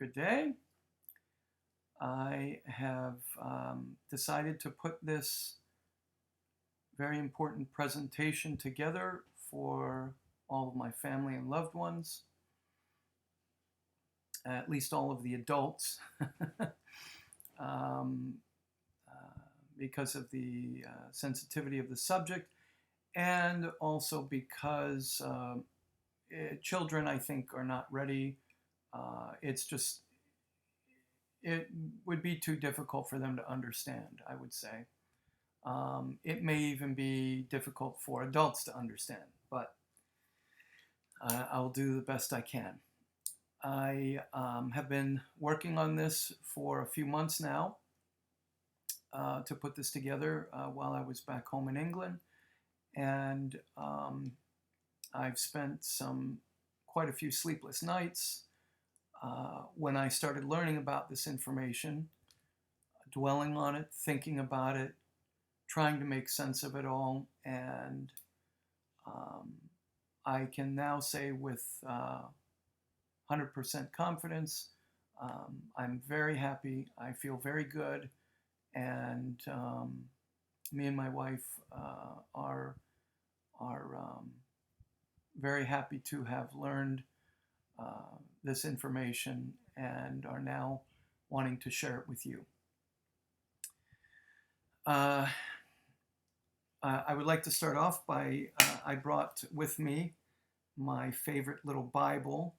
Good day. I have decided to put this very important presentation together for all of my family and loved ones, at least all of the adults, um, because of the sensitivity of the subject, and also because children, I think, are not ready. It would be too difficult for them to understand, I would say. It may even be difficult for adults to understand, but I'll do the best I can. I have been working on this for a few months now to put this together while I was back home in England, and I've spent quite a few sleepless nights when I started learning about this information, dwelling on it, thinking about it, trying to make sense of it all, and I can now say with 100% confidence, I'm very happy, I feel very good, and me and my wife are very happy to have learned this information and are now wanting to share it with you. I would like to start off by, I brought with me my favorite little Bible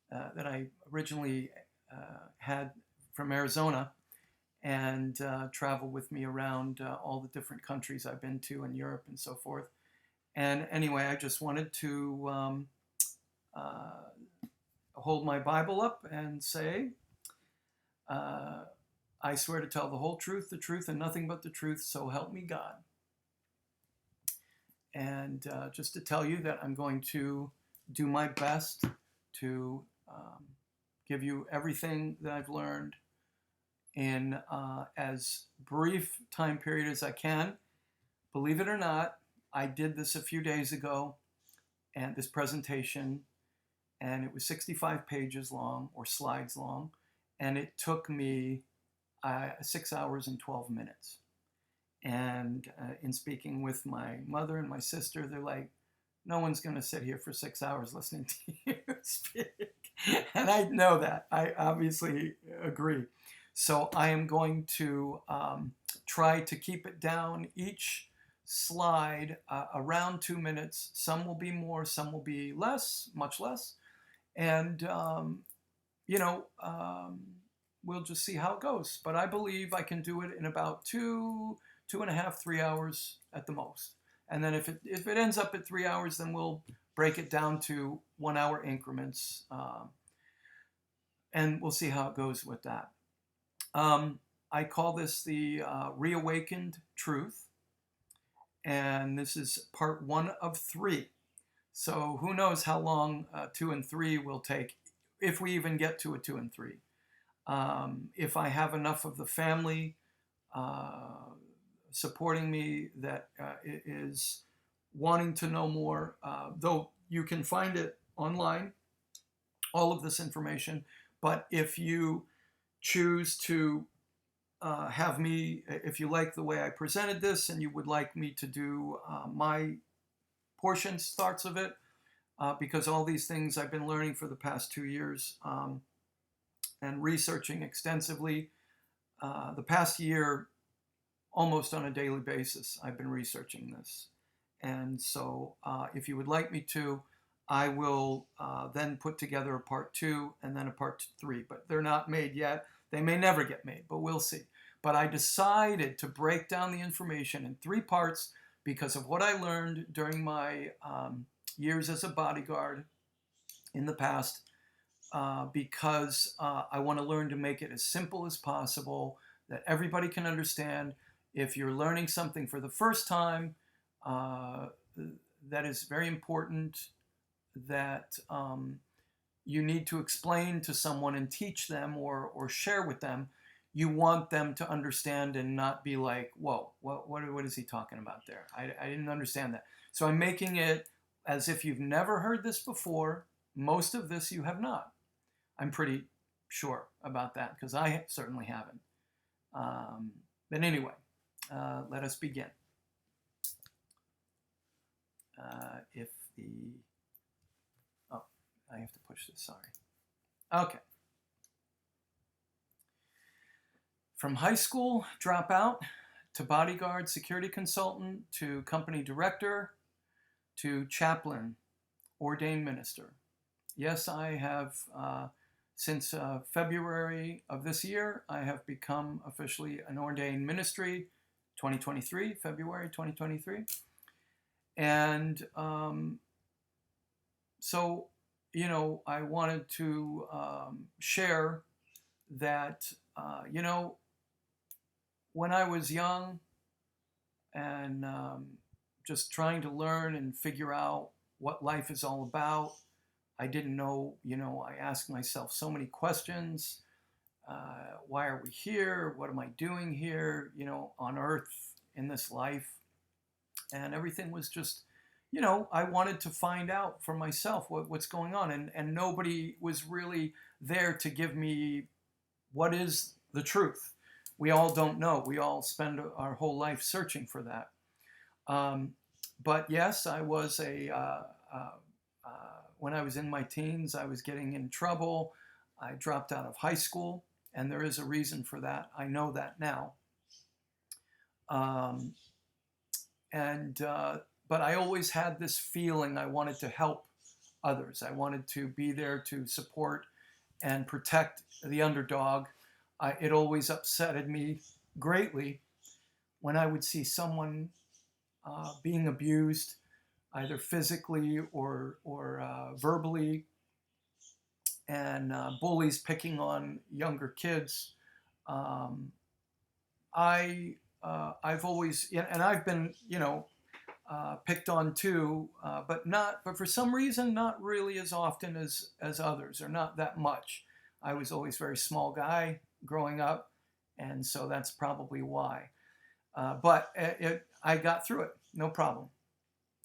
that I originally had from Arizona and traveled with me around all the different countries I've been to in Europe and so forth. And anyway, I just wanted to hold my Bible up and say, I swear to tell the whole truth, and nothing but the truth, so help me God. And just to tell you that I'm going to do my best to give you everything that I've learned in as brief time period as I can. Believe it or not, I did this a few days ago, and this presentation, and it was 65 pages long, or slides long, and it took me 6 hours and 12 minutes. And in speaking with my mother and my sister, they're like, no one's going to sit here for 6 hours listening to you speak. And I know that. I obviously agree. So I am going to try to keep it down, each slide around 2 minutes. Some will be more, some will be less, much less. And, we'll just see how it goes. But I believe I can do it in about 2.5, 3 hours at the most. And then if it ends up at 3 hours, then we'll break it down to 1 hour increments. And we'll see how it goes with that. I call this the Reawakened Truth. And this is part 1 of 3. So who knows how long 2 and 3 will take, if we even get to a 2 and 3. If I have enough of the family supporting me that is wanting to know more, though you can find it online, all of this information. But if you choose to have me, if you like the way I presented this and you would like me to do my parts of it, because all these things I've been learning for the past 2 years and researching extensively. The past year, almost on a daily basis, I've been researching this. And so if you would like me to, I will then put together a part 2 and then a part 3. But they're not made yet. They may never get made, but we'll see. But I decided to break down the information in 3 parts because of what I learned during my years as a bodyguard in the past, because I want to learn to make it as simple as possible, that everybody can understand. If you're learning something for the first time, that is very important, that you need to explain to someone and teach them or share with them. You want them to understand and not be like, whoa, what is he talking about there? I didn't understand that. So I'm making it as if you've never heard this before. Most of this you have not. I'm pretty sure about that because I certainly haven't. But anyway, let us begin. If the, oh, I have to push this, sorry. Okay. From high school dropout to bodyguard, security consultant, to company director, to chaplain, ordained minister. Yes, I have, since February of this year, I have become officially an ordained ministry, 2023, February 2023. And so, you know, I wanted to share that, you know, when I was young and just trying to learn and figure out what life is all about, I didn't know, you know, I asked myself so many questions. Why are we here? What am I doing here, you know, on earth in this life? And everything was just, you know, I wanted to find out for myself what's going on. And nobody was really there to give me what is the truth. We all don't know. We all spend our whole life searching for that. But yes, I was when I was in my teens, I was getting in trouble. I dropped out of high school, and there is a reason for that. I know that now. But I always had this feeling I wanted to help others. I wanted to be there to support and protect the underdog. It always upsetted me greatly when I would see someone being abused, either physically or verbally, and bullies picking on younger kids. I've always, and I've been, you know, picked on too, but for some reason, not really as often as others, or not that much. I was always a very small guy growing up, and so that's probably why. But I got through it, no problem.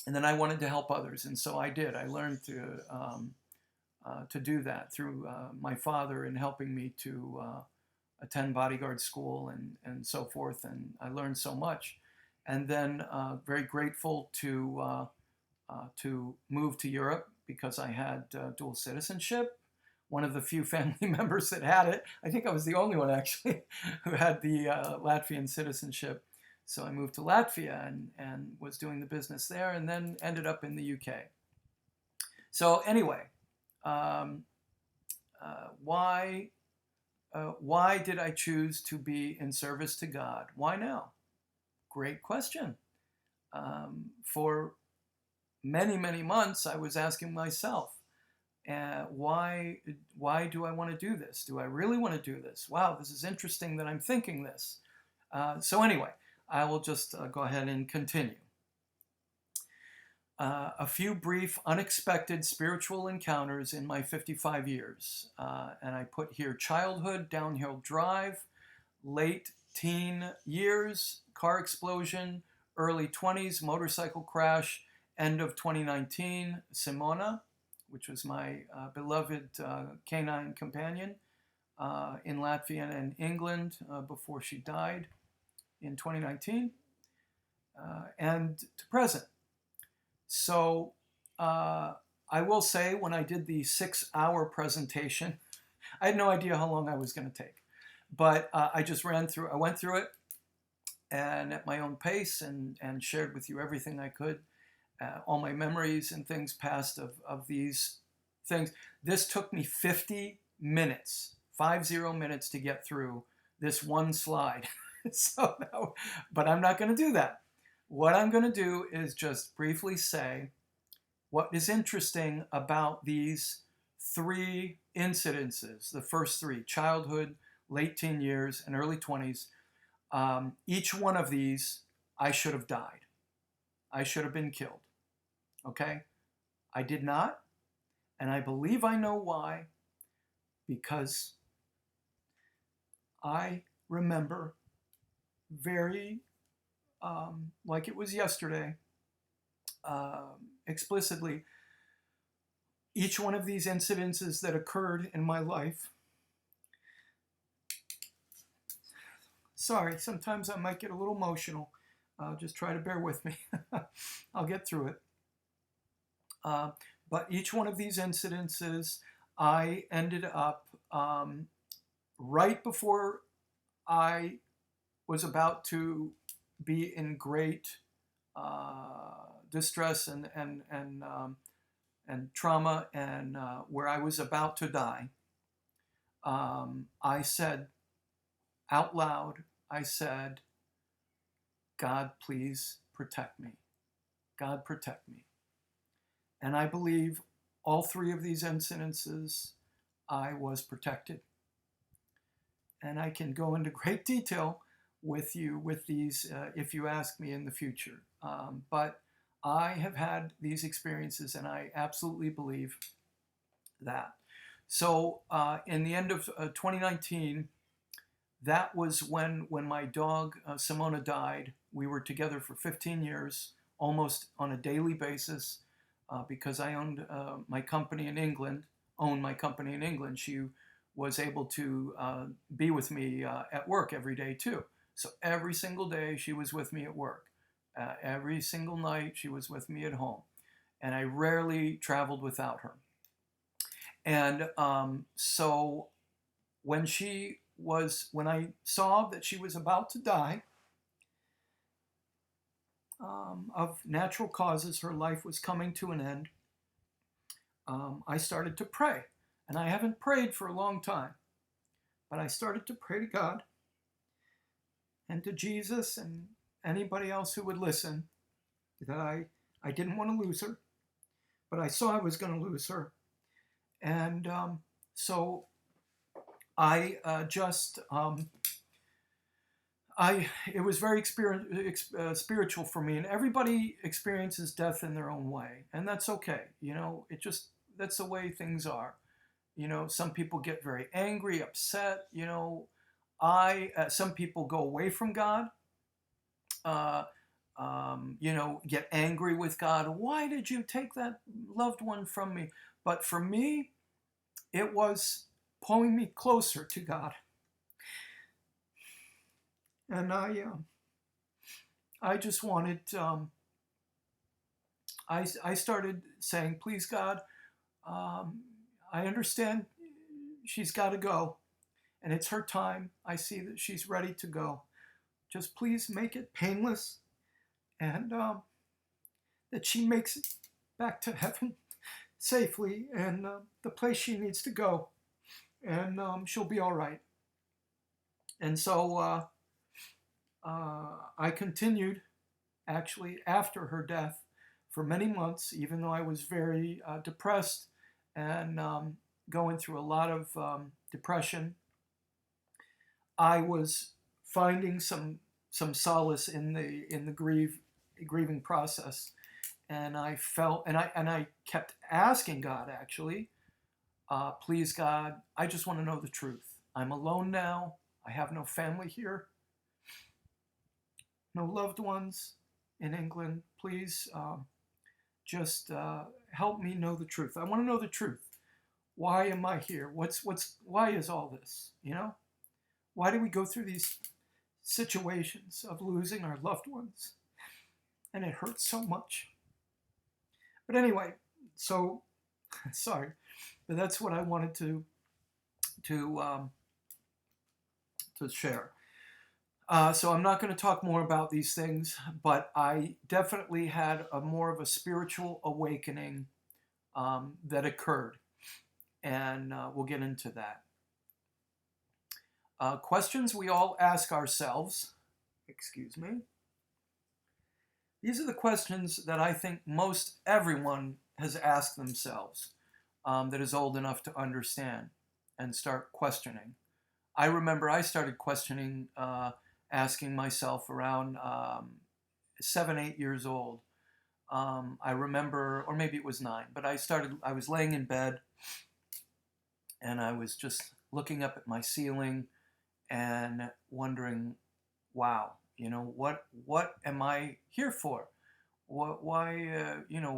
And then I wanted to help others, and so I did. I learned to do that through my father in helping me to attend bodyguard school and so forth, and I learned so much. And then very grateful to move to Europe because I had dual citizenship. One of the few family members that had it. I think I was the only one actually who had the Latvian citizenship. So I moved to Latvia and was doing the business there, and then ended up in the UK. So anyway, why did I choose to be in service to God? Why now? Great question. For many, many months, I was asking myself, why do I want to do this? Do I really want to do this? Wow, this is interesting that I'm thinking this. So anyway, I will just go ahead and continue. A few brief, unexpected spiritual encounters in my 55 years. And I put here childhood, downhill drive, late teen years, car explosion, early 20s, motorcycle crash, end of 2019, Simona, which was my beloved canine companion in Latvia and England before she died in 2019, and to present. So I will say, when I did the 6-hour presentation, I had no idea how long I was going to take, but I just went through it, and at my own pace, and shared with you everything I could, all my memories and things past of these things. This took me 50 minutes to get through this one slide. So, no, but I'm not going to do that. What I'm going to do is just briefly say what is interesting about these 3 incidences, the first 3, childhood, late teen years, and early 20s. Each one of these, I should have died. I should have been killed. Okay? I did not, and I believe I know why, because I remember very, like it was yesterday, explicitly, each one of these incidences that occurred in my life, sorry, sometimes I might get a little emotional. Just try to bear with me. I'll get through it. But each one of these incidences, I ended up right before I was about to be in great distress and trauma, and where I was about to die. I said out loud, I said, God, please protect me. God, protect me. And I believe all three of these incidences, I was protected. And I can go into great detail with you with these if you ask me in the future. But I have had these experiences, and I absolutely believe that. So in the end of 2019, that was when my dog Simona died. We were together for 15 years, almost on a daily basis, because I owned my company in England. She was able to be with me at work every day too. So every single day she was with me at work. Every single night she was with me at home, and I rarely traveled without her. And so when I saw that she was about to die of natural causes, her life was coming to an end, I started to pray. And I haven't prayed for a long time, but I started to pray to God and to Jesus and anybody else who would listen that I didn't want to lose her, but I saw I was going to lose her. And so I it was very spiritual for me, and everybody experiences death in their own way, and that's okay. That's the way things are. Some people get very angry, upset. Some people go away from God. Get angry with God. Why did you take that loved one from me? But for me, it was pulling me closer to God. And I just wanted, I started saying, please God, I understand she's got to go, and it's her time. I see that she's ready to go. Just please make it painless, and that she makes it back to heaven safely, and the place she needs to go, and she'll be all right. And so I continued, actually, after her death for many months, even though I was very depressed and going through a lot of depression. I was finding some solace in the grieving process, and I felt, and I kept asking God, actually, please God, I just want to know the truth. I'm alone now. I have no family here, no loved ones in England. Please just help me know the truth. I want to know the truth. Why am I here? Why is all this? Why do we go through these situations of losing our loved ones? And it hurts so much. But anyway, so sorry, but that's what I wanted to share. So I'm not going to talk more about these things, but I definitely had more of a spiritual awakening that occurred, and we'll get into that. Questions we all ask ourselves. Excuse me. These are the questions that I think most everyone has asked themselves that is old enough to understand and start questioning. I remember I started questioning, asking myself around 7, 8 years old. I remember, or maybe it was 9, but I was laying in bed, and I was just looking up at my ceiling and wondering, wow, what am I here for? Why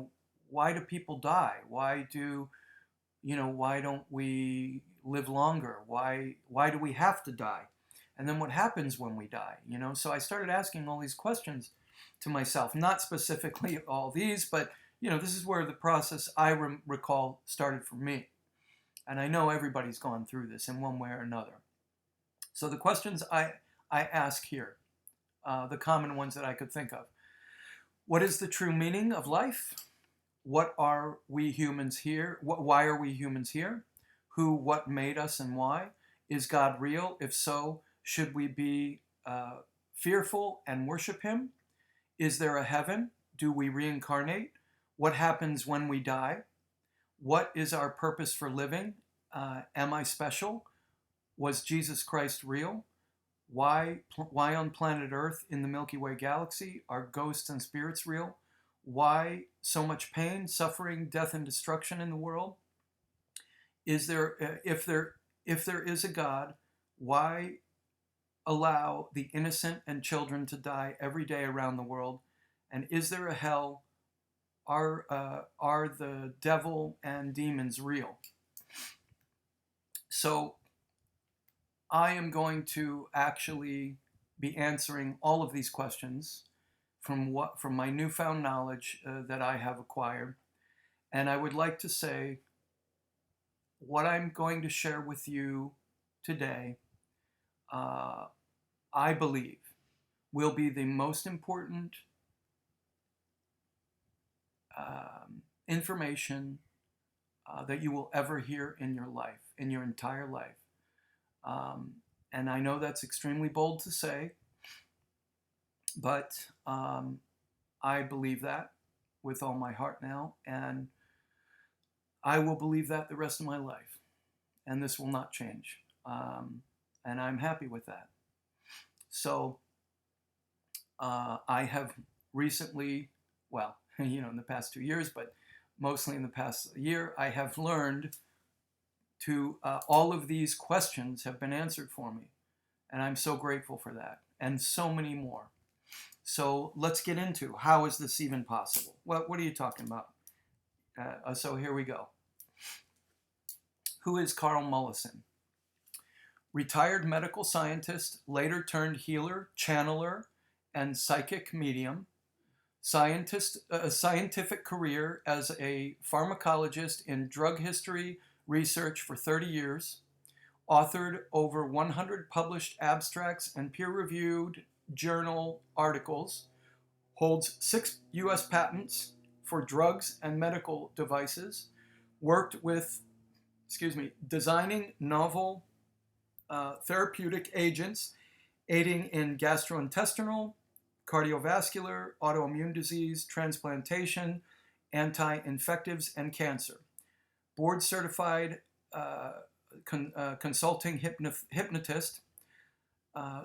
do people die? Why do why don't we live longer? Why do we have to die? And then what happens when we die? So I started asking all these questions to myself, not specifically all these, but this is where the process I recall started for me. And I know everybody's gone through this in one way or another. So the questions I ask here, the common ones that I could think of. What is the true meaning of life? What are we humans here? Why are we humans here? What made us and why? Is God real? If so, should we be fearful and worship him? Is there a heaven? Do we reincarnate? What happens when we die? What is our purpose for living? Am I special? Was Jesus Christ real? Why on planet Earth in the Milky Way galaxy are ghosts and spirits real? Why so much pain, suffering, death, and destruction in the world? Is there, if there is a God, why allow the innocent and children to die every day around the world? And is there a hell? Are the devil and demons real? So I am going to actually be answering all of these questions from my newfound knowledge that I have acquired. And I would like to say what I'm going to share with you today, I believe, will be the most important information that you will ever hear in your life, in your entire life. And I know that's extremely bold to say, but I believe that with all my heart now, and I will believe that the rest of my life, and this will not change. And I'm happy with that. So I have recently, well, in the past 2 years, but mostly in the past year, I have learned to, all of these questions have been answered for me. And I'm so grateful for that. And so many more. So let's get into, how is this even possible? What are you talking about? So here we go. Who is Karl Mollison? Retired medical scientist, later turned healer, channeler, and psychic medium. Scientific career as a pharmacologist in drug history research for 30 years. Authored over 100 published abstracts and peer-reviewed journal articles. Holds 6 U.S. patents for drugs and medical devices. Worked with, designing novel therapeutic agents, aiding in gastrointestinal, cardiovascular, autoimmune disease, transplantation, anti-infectives, and cancer. Board certified consulting hypnotist,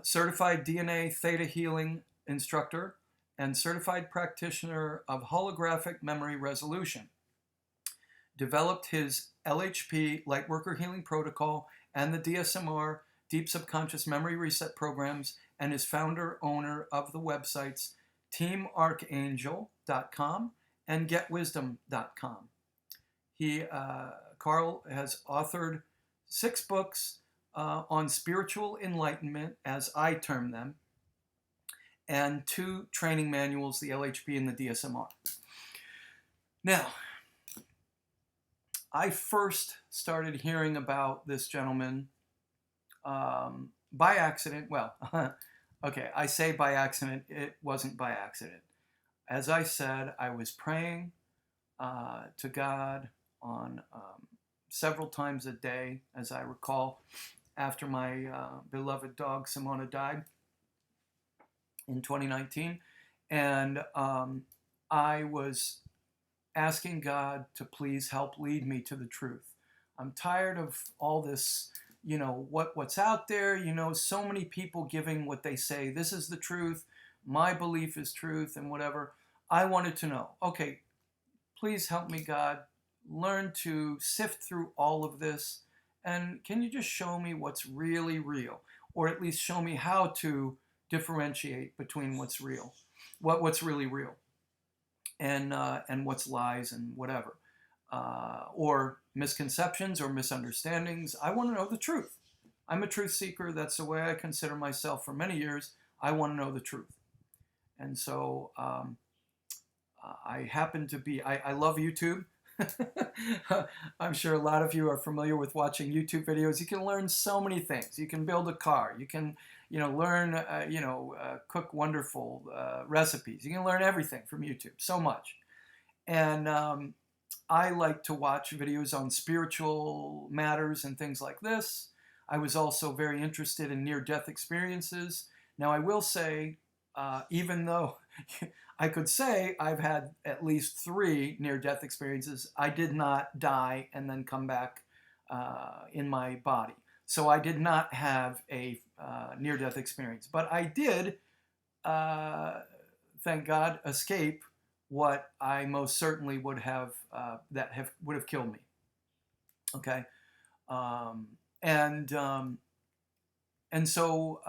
certified DNA theta healing instructor, and certified practitioner of holographic memory resolution. Developed his LHP, Lightworker Healing Protocol, and the DSMR, Deep Subconscious Memory Reset programs, and is founder, owner of the websites teamarchangel.com and GetWisdom.com. Karl has authored 6 books on spiritual enlightenment, as I term them, and 2 training manuals, the LHP and the DSMR. Now, I first started hearing about this gentleman by accident. Well, okay, I say by accident. It wasn't by accident. As I said, I was praying to God on several times a day, as I recall, after my beloved dog Simona died in 2019. And I was asking God to please help lead me to the truth. I'm tired of all this, what's out there, so many people giving what they say, this is the truth, my belief is truth, and whatever. I wanted to know, okay, please help me, God, learn to sift through all of this, and can you just show me what's really real, or at least show me how to differentiate between what's real, what's really real, and what's lies and whatever. or misconceptions or misunderstandings. I want to know the truth. I'm a truth seeker. That's the way I consider myself for many years. I want to know the truth. And so I happen to be, I love YouTube. I'm sure a lot of you are familiar with watching YouTube videos. You can learn so many things. You can build a car. You can, learn, cook wonderful recipes. You can learn everything from YouTube, so much. And I like to watch videos on spiritual matters and things like this. I was also very interested in near-death experiences. Now, I will say, even though I could say I've had at least 3 near-death experiences, I did not die and then come back in my body. So I did not have a near-death experience. But I did, thank God, escape what I most certainly would have, would have killed me. Okay? And so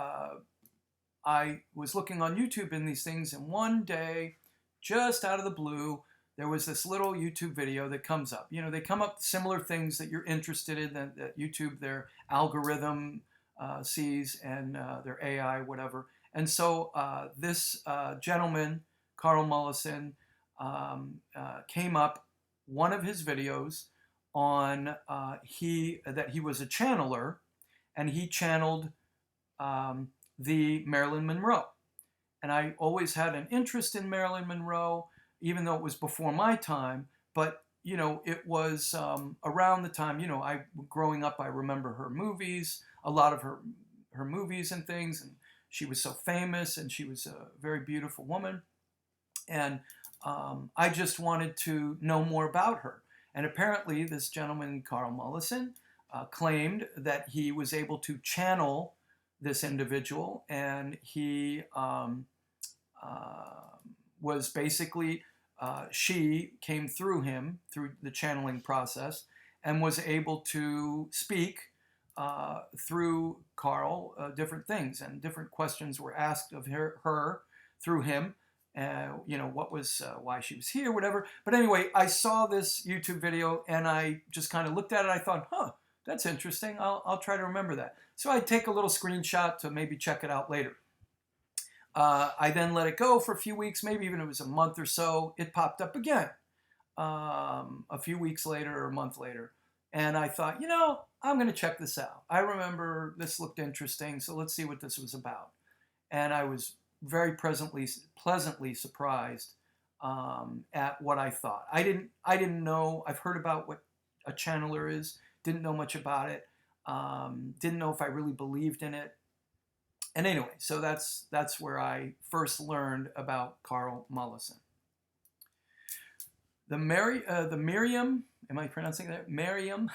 I was looking on YouTube in these things, and one day, just out of the blue, there was this little YouTube video that comes up. They come up similar things that you're interested in, that YouTube, their algorithm sees, and their AI, whatever. And so this gentleman, Karl Mollison, came up, one of his videos on that he was a channeler, and he channeled the Marilyn Monroe. And I always had an interest in Marilyn Monroe, even though it was before my time. But, it was around the time, growing up, I remember her movies, a lot of her movies and things. And she was so famous, and she was a very beautiful woman. And I just wanted to know more about her. And apparently this gentleman, Karl Mollison, claimed that he was able to channel this individual, and he was basically, she came through him, through the channeling process, and was able to speak through Karl different things, and different questions were asked of her through him. What was, why she was here, whatever. But anyway, I saw this YouTube video, and I just kind of looked at it. I thought, that's interesting. I'll try to remember that. So I'd take a little screenshot to maybe check it out later. I then let it go for a few weeks, maybe even it was a month or so. It popped up again a few weeks later or a month later. And I thought, I'm going to check this out. I remember this looked interesting, so let's see what this was about. And I was very pleasantly surprised at what I thought. I didn't know. I've heard about what a channeler is. Didn't know much about it. Didn't know if I really believed in it. And anyway, so that's where I first learned about Karl Mollison. The Merriam, am I pronouncing that? Merriam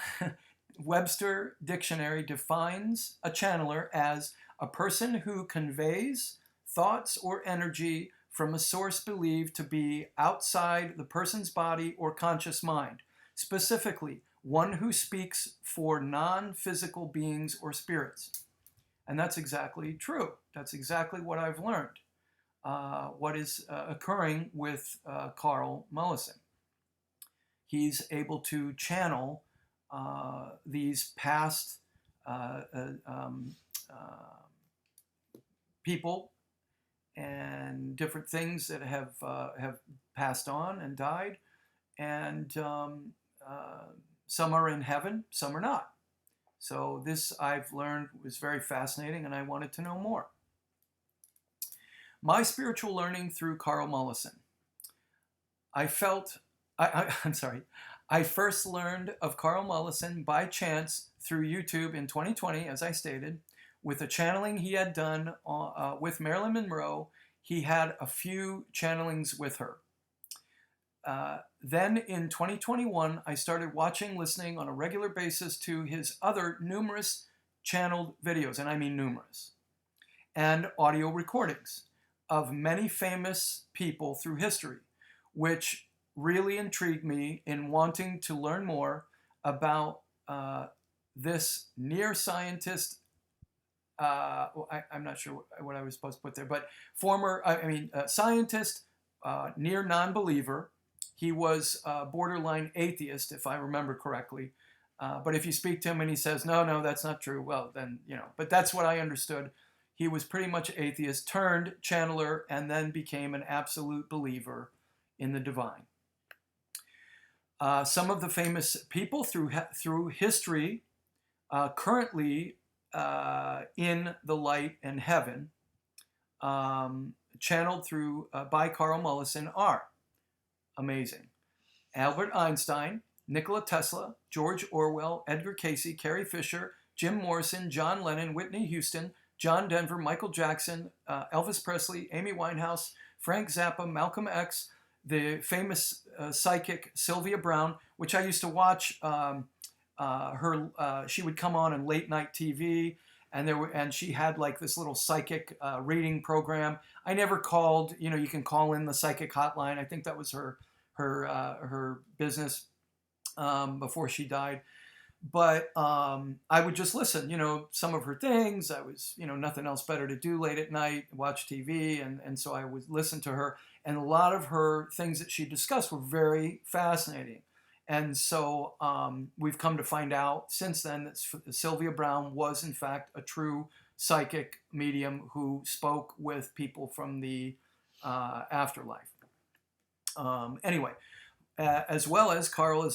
Webster Dictionary defines a channeler as a person who conveys thoughts or energy from a source believed to be outside the person's body or conscious mind, specifically one who speaks for non-physical beings or spirits. And that's exactly true. That's exactly what I've learned, what is occurring with Karl Mollison. He's able to channel these past people and different things that have passed on and died, and some are in heaven, some are not. So this, I've learned, was very fascinating, and I wanted to know more. My spiritual learning through Karl Mollison. I first learned of Karl Mollison by chance through YouTube in 2020, as I stated, with a channeling he had done with Marilyn Monroe. He had a few channelings with her. Then in 2021, I started listening on a regular basis to his other numerous channeled videos, and I mean numerous, and audio recordings of many famous people through history, which really intrigued me in wanting to learn more about this near scientist. I'm not sure what I was supposed to put there, but scientist, near non-believer, He was borderline atheist, if I remember correctly. But if you speak to him and he says, no, that's not true, well, then, but that's what I understood. He was pretty much atheist, turned channeler, and then became an absolute believer in the divine. Some of the famous people through history currently in the light and heaven, channeled through by Karl Mollison, are amazing. Albert Einstein, Nikola Tesla, George Orwell, Edgar Cayce, Carrie Fisher, Jim Morrison, John Lennon, Whitney Houston, John Denver, Michael Jackson, Elvis Presley, Amy Winehouse, Frank Zappa, Malcolm X, the famous psychic Sylvia Browne, which I used to watch. She would come on in late night TV, and she had like this little psychic reading program. I never called. You can call in the psychic hotline. I think that was her business before she died. But I would just listen, some of her things. I was, nothing else better to do late at night, watch TV. And so I would listen to her. And a lot of her things that she discussed were very fascinating. And so we've come to find out since then that Sylvia Browne was, in fact, a true psychic medium who spoke with people from the afterlife. Anyway, as well as Karl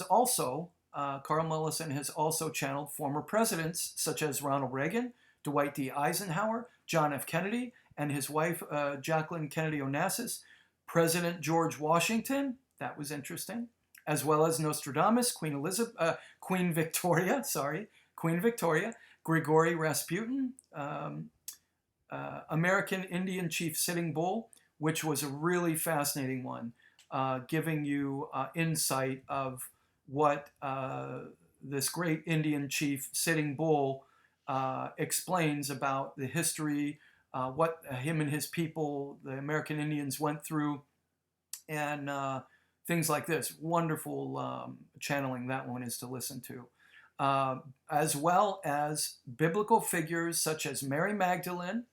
Mollison has also channeled former presidents such as Ronald Reagan, Dwight D. Eisenhower, John F. Kennedy, and his wife, Jacqueline Kennedy Onassis, President George Washington, that was interesting, as well as Nostradamus, Queen Victoria, Grigory Rasputin, American Indian Chief Sitting Bull, which was a really fascinating one, giving you insight of what this great Indian chief Sitting Bull explains about the history, what him and his people, the American Indians, went through, and things like this. Wonderful channeling that one is to listen to. As well as biblical figures such as Mary Magdalene,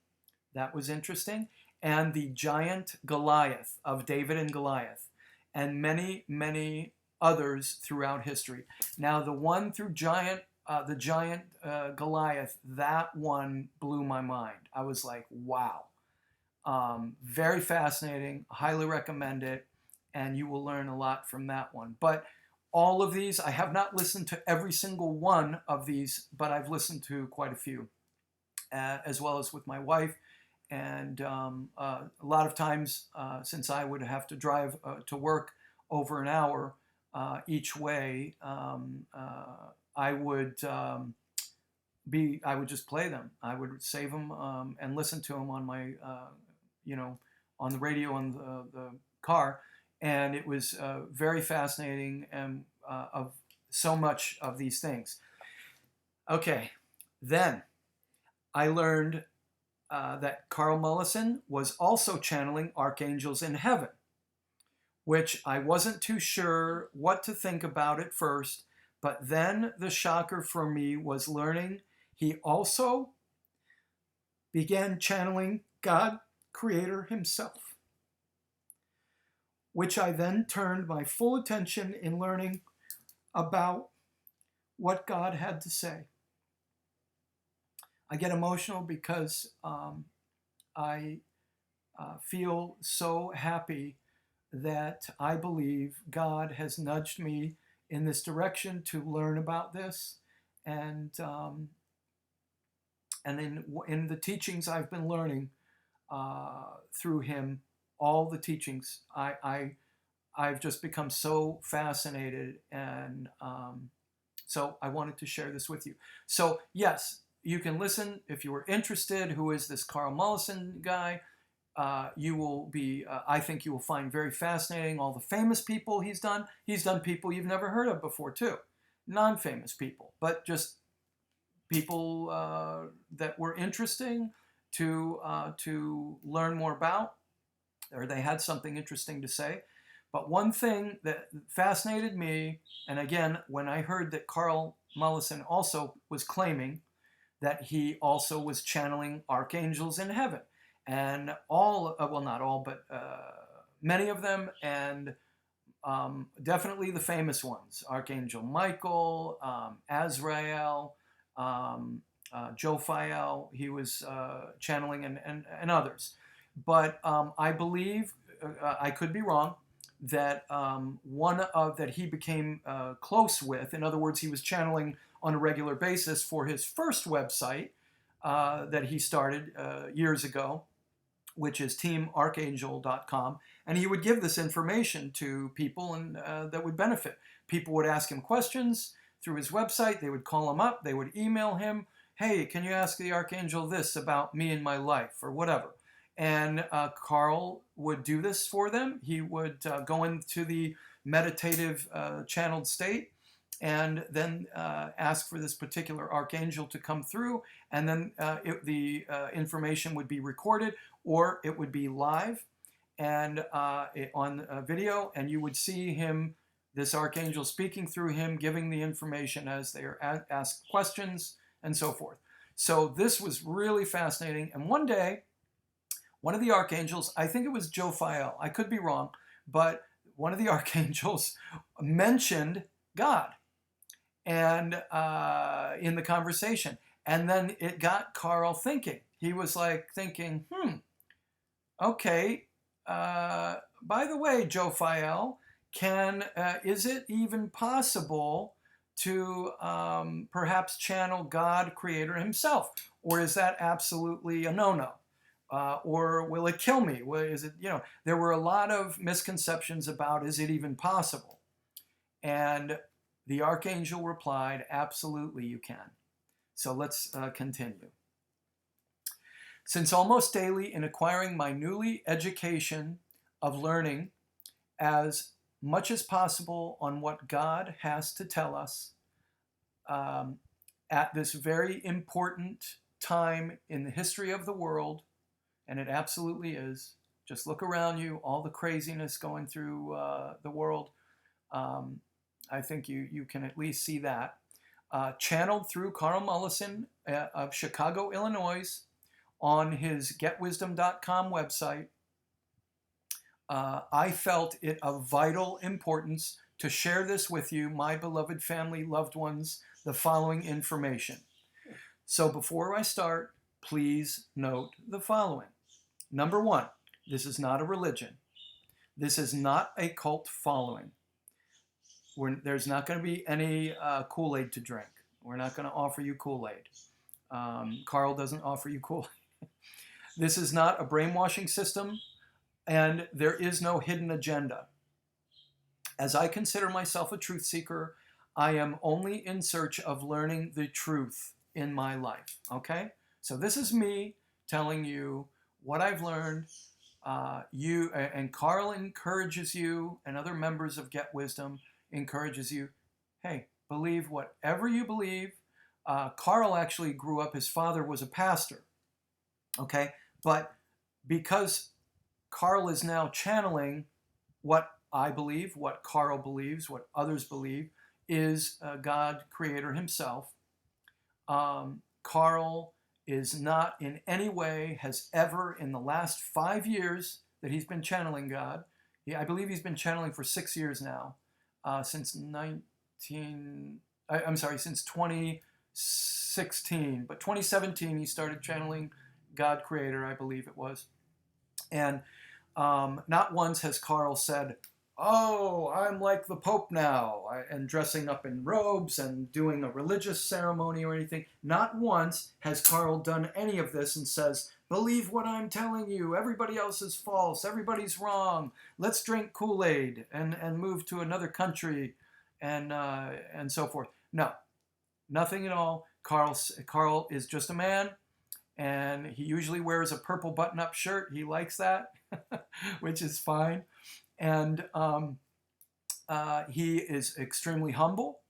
that was interesting, and the giant Goliath of David and Goliath, and many, many others throughout history. Now, the one through the giant Goliath, that one blew my mind. I was like, wow. Very fascinating. Highly recommend it. And you will learn a lot from that one. But all of these, I have not listened to every single one of these, but I've listened to quite a few, as well as with my wife. And a lot of times, since I would have to drive to work over an hour each way, I would just play them. I would save them and listen to them on my, on the radio on the car. And it was very fascinating and of so much of these things. Okay, then I learned that Karl Mollison was also channeling archangels in heaven, which I wasn't too sure what to think about at first, but then the shocker for me was learning he also began channeling God, Creator himself, which I then turned my full attention in learning about what God had to say. I get emotional because I feel so happy that I believe God has nudged me in this direction to learn about this, and in the teachings I've been learning through him, all the teachings, I've just become so fascinated, and so I wanted to share this with you. So yes, you can listen if you were interested. Who is this Karl Mollison guy? You will be, I think you will find very fascinating all the famous people he's done. He's done people you've never heard of before too. Non-famous people, but just people that were interesting to learn more about, or they had something interesting to say. But one thing that fascinated me, and again, when I heard that Karl Mollison also was claiming that he also was channeling archangels in heaven, and all, well, not all, but many of them, and Definitely the famous ones: Archangel Michael, Azrael, Jophiel. He was channeling, and others. But I believe, I could be wrong, that that he became close with. In other words, he was channeling on a regular basis for his first website that he started years ago, which is teamarchangel.com. And he would give this information to people and that would benefit. People would ask him questions through his website. They would call him up. They would email him, hey, can you ask the Archangel this about me and my life, or whatever. And Karl would do this for them. He would go into the meditative channeled state and then ask for this particular archangel to come through. And then the information would be recorded, or it would be live and on video. And you would see him, this archangel, speaking through him, giving the information as they are asked questions and so forth. So this was really fascinating. And one day, one of the archangels, I think it was Jophiel, I could be wrong, but one of the archangels mentioned God and in the conversation. And then it got Karl thinking. He was like thinking, okay, by the way, Jophiel, is it even possible to perhaps channel God, Creator himself? Or is that absolutely a no-no? Or will it kill me? Is it, there were a lot of misconceptions about, is it even possible? And the archangel replied, absolutely you can. So let's continue. Since almost daily in acquiring my newly education of learning as much as possible on what God has to tell us at this very important time in the history of the world, and it absolutely is. Just look around you, all the craziness going through the world. I think you can at least see that. Channeled through Karl Mollison of Chicago, Illinois, on his GetWisdom.com website, I felt it of vital importance to share this with you, my beloved family, loved ones, the following information. So before I start, please note the following. Number one, this is not a religion. This is not a cult following. There's not going to be any Kool-Aid to drink. We're not going to offer you Kool-Aid. Karl doesn't offer you Kool-Aid. This is not a brainwashing system, and there is no hidden agenda. As I consider myself a truth seeker, I am only in search of learning the truth in my life. Okay? So this is me telling you what I've learned. And Karl encourages you, and other members of Get Wisdom encourages you, hey, believe whatever you believe. Karl actually grew up, his father was a pastor, okay? But because Karl is now channeling what I believe, what Karl believes, what others believe, is God, Creator himself. Karl is not in any way, has ever, in the last 5 years that he's been channeling God, I believe he's been channeling for 6 years now, since 2016, but 2017 he started channeling God Creator, I believe it was. And not once has Karl said, oh, I'm like the Pope now, and dressing up in robes and doing a religious ceremony or anything. Not once has Karl done any of this and says, believe what I'm telling you, everybody else is false, everybody's wrong, let's drink Kool-Aid and move to another country and so forth. No, nothing at all. Karl is just a man, and he usually wears a purple button-up shirt. He likes that, which is fine. And he is extremely humble,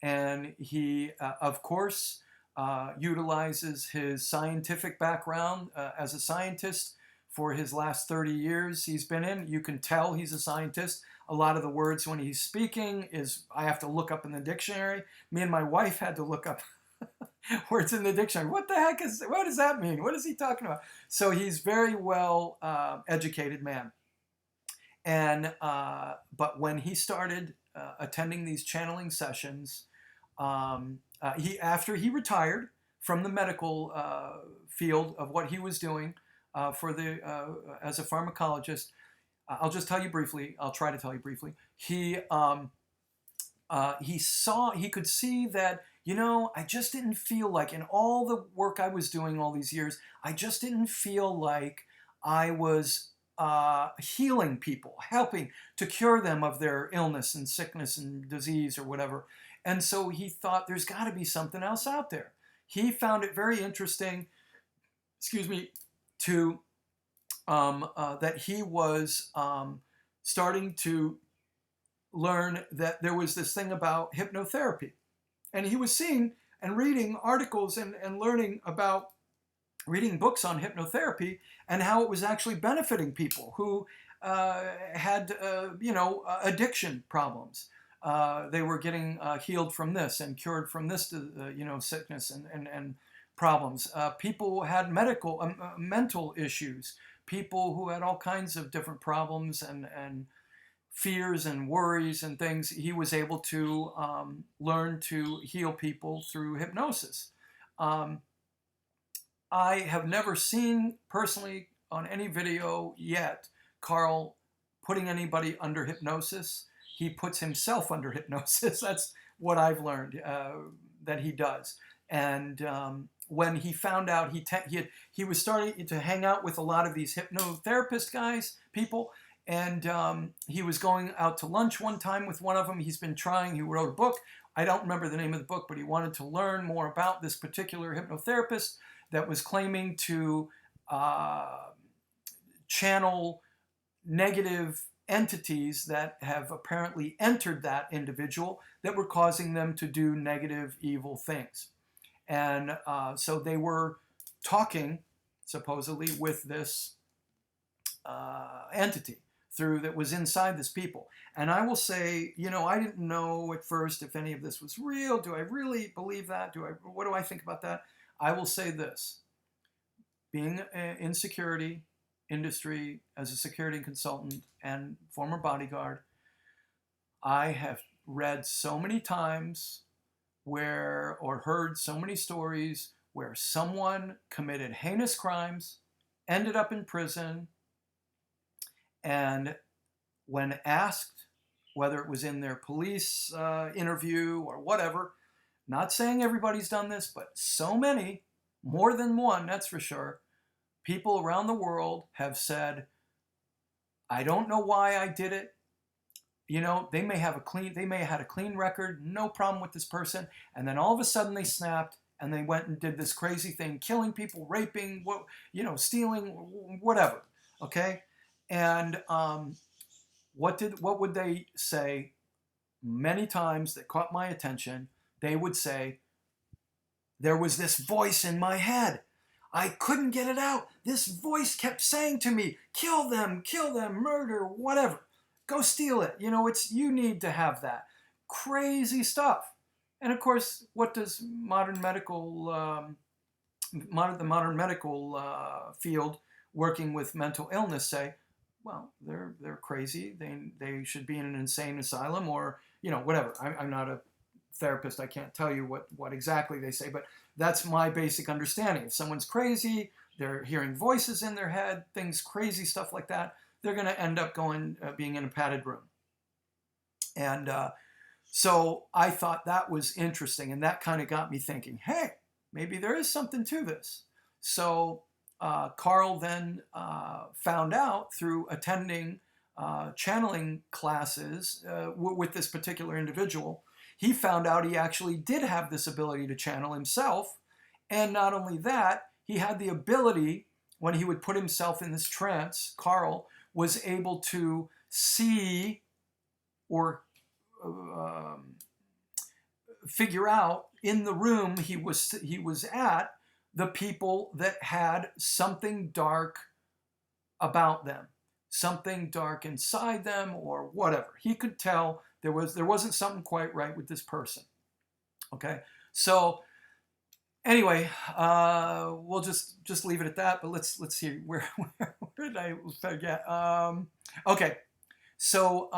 and he, of course, utilizes his scientific background as a scientist for his last 30 years he's been in. You can tell he's a scientist. A lot of the words when he's speaking I have to look up in the dictionary. Me and my wife had to look up words in the dictionary. What does that mean? What is he talking about? So he's very well educated man. And but when he started attending these channeling sessions, after he retired from the medical field of what he was doing as a pharmacologist, I'll just tell you briefly. I'll try to tell you briefly. He could see that, I just didn't feel like, in all the work I was doing all these years, I just didn't feel like I was healing people, helping to cure them of their illness and sickness and disease or whatever. And so he thought, there's got to be something else out there. He found it very interesting, to that he was starting to learn that there was this thing about hypnotherapy. And he was seeing and reading articles and reading books on hypnotherapy and how it was actually benefiting people who had, addiction problems. They were getting healed from this and cured from this, sickness and problems. People who had mental issues. People who had all kinds of different problems and fears and worries and things. He was able to learn to heal people through hypnosis. I have never seen personally on any video yet Karl putting anybody under hypnosis. He puts himself under hypnosis. That's what I've learned that he does. And when he found out he was starting to hang out with a lot of these hypnotherapist people, and he was going out to lunch one time with one of them. He wrote a book. I don't remember the name of the book, but he wanted to learn more about this particular hypnotherapist that was claiming to channel negative entities that have apparently entered that individual that were causing them to do negative, evil things. And so they were talking, supposedly, with this entity that was inside this people. And I will say, I didn't know at first if any of this was real. Do I really believe that? What do I think about that? I will say this. Being in security industry as a security consultant and former bodyguard, I have read so many times or heard so many stories where someone committed heinous crimes, ended up in prison, and when asked whether it was in their police interview or whatever, not saying everybody's done this, but so many, more than one, that's for sure, people around the world have said, I don't know why I did it. They may have had a clean record, no problem with this person, and then all of a sudden they snapped and they went and did this crazy thing, killing people, raping, stealing, whatever. Okay, and what would they say? Many times that caught my attention, they would say, there was this voice in my head. I couldn't get it out. This voice kept saying to me, kill them, murder, whatever. Go steal it. You need to have that. Crazy stuff. And of course, what does the modern medical field working with mental illness say? Well, they're crazy. They should be in an insane asylum or, whatever. I'm not a therapist. I can't tell you what exactly they say, but that's my basic understanding. If someone's crazy, they're hearing voices in their head, crazy stuff like that, they're going to end up being in a padded room. And so I thought that was interesting, and that kind of got me thinking, hey, maybe there is something to this. So Karl then found out through attending channeling classes with this particular individual. He found out he actually did have this ability to channel himself. And not only that, he had the ability, when he would put himself in this trance, Karl was able to see or figure out in the room he was at the people that had something dark about them, something dark inside them or whatever. He could tell there wasn't something quite right with this person. Okay, so anyway, we'll just leave it at that. But let's see where did I forget? Okay, So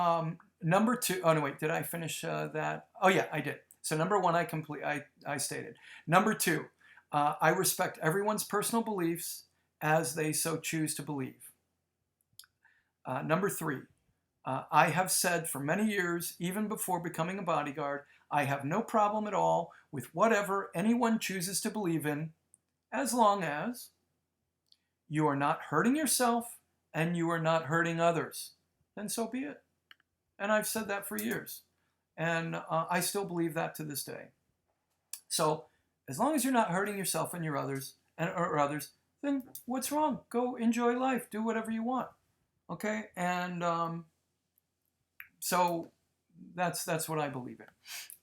number two, oh no, wait, did I finish that? Oh yeah, I did. So number one, I stated. Number two, I respect everyone's personal beliefs as they so choose to believe. Number three, I have said for many years, even before becoming a bodyguard, I have no problem at all with whatever anyone chooses to believe in, as long as you are not hurting yourself and you are not hurting others. Then so be it. And I've said that for years. And I still believe that to this day. So as long as you're not hurting yourself and your others, or others, then what's wrong? Go enjoy life. Do whatever you want. Okay? And so that's what I believe in.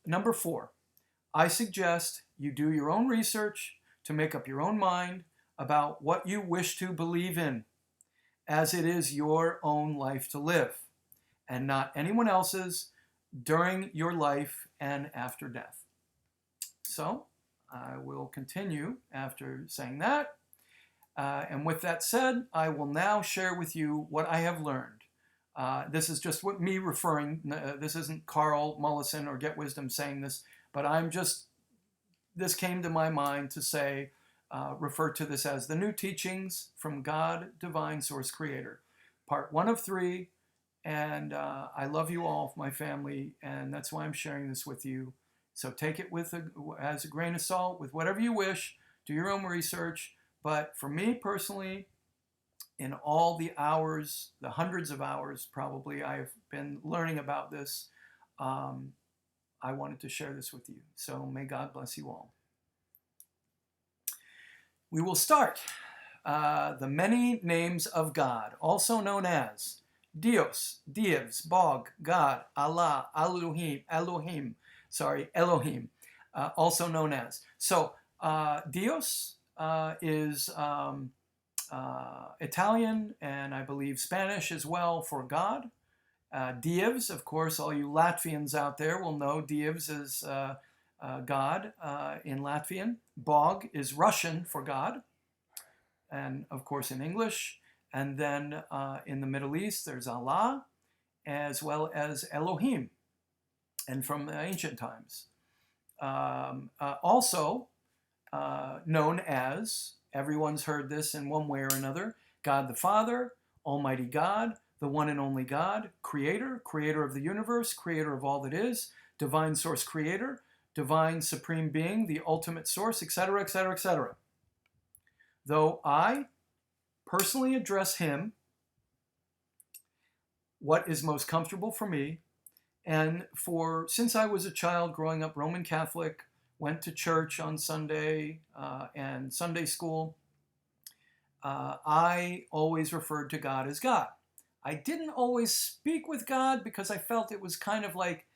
Number four, I suggest you do your own research to make up your own mind about what you wish to believe in, as it is your own life to live, and not anyone else's during your life and after death. So I will continue after saying that. And with that said, I will now share with you what I have learned. This is just what me referring, this isn't Karl Mollison or Get Wisdom saying this, but this came to my mind to say, refer to this as the new teachings from God, Divine Source Creator. Part 1 of 3, and I love you all, my family, and that's why I'm sharing this with you. So take it as a grain of salt, with whatever you wish, do your own research, but for me personally, in all the hours, the hundreds of hours probably I've been learning about this, I wanted to share this with you. So may God bless you all. We will start the many names of God, also known as Dios, Dievs, Bog, God, Allah, Elohim, also known as. So Dios is Italian and I believe Spanish as well for God. Dievs, of course, all you Latvians out there will know Dievs is God in Latvian. Bog is Russian for God, and of course in English. And then in the Middle East, there's Allah, as well as Elohim, and from the ancient times. Also known as, everyone's heard this in one way or another, God the Father, Almighty God, the one and only God, Creator, Creator of the universe, Creator of all that is, Divine Source Creator, Divine Supreme Being, the ultimate source, etc., etc., etc. Though I personally address Him, what is most comfortable for me, and since I was a child growing up Roman Catholic, went to church on Sunday and Sunday school, I always referred to God as God. I didn't always speak with God because I felt it was kind of like,